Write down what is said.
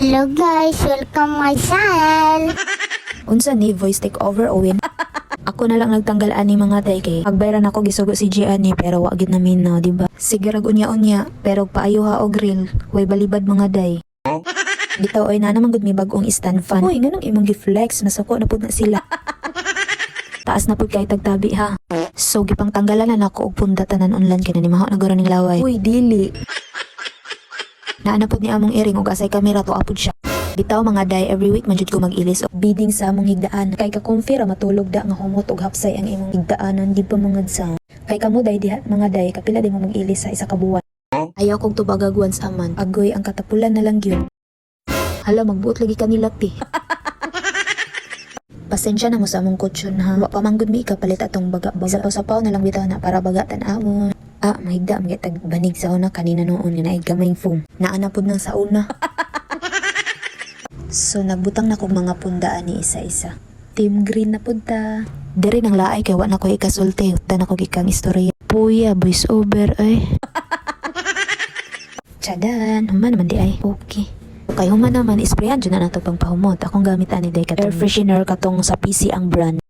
Hello guys, welcome my channel. Unsa ni voice take over Owen? Ako na lang nagtanggal ani mga day kay pagbayran ako gisugo si Gianni pero wa gid namin na, di ba? Sige rag unya-unya pero paayo ha og grill, way balibad mga day. Bitaw ay na naman gud mi bag-ong stand fan. Uy, nganong imong gi-flex masako na pud na sila. Taas na pud kay tagtabi ha. So gipang tanggalan na nako og punda tanan online kay ni maho na guro ning laway. Uy, dili. Naanapod ni among iring og asay kamera to apod siya. Bitaw mga day, every week man jud ko mag-ilis og bidding sa among higdaan. Kay ka-comfy ra matulog da nga humot og hapsay ang imong higdaanan di pa mga sa. Kay kamo day diha mga day kapila di mo mag-ilis sa isa ka buwan. Ayaw kong tubagag once a month. Agoy ang katapulan na lang gyud. Hala magbuot lagi kanila ti. Pasensya na mo sa among kutsyon ha. Wa pa manggod mi ikapalit atong baga-baga. Sapaw-sapaw na lang bitaw na para bagatan amon. Mahigda ang gitag banig sa una kanina noon nga naig gamayng foam. Naanapod nang sa una. So nagbutang na kog mga pundaan ni isa-isa. Team green na punta. Dere nang laay kay wa na ko ikasulti. Utan ako gikang istorya. Puya, voice over ay. Tsadan, human naman di ay. Okay. Kay human naman, isprayan dyan na nato pang pahumot. Akong gamitan ni day katong air freshener katong sa PC ang brand.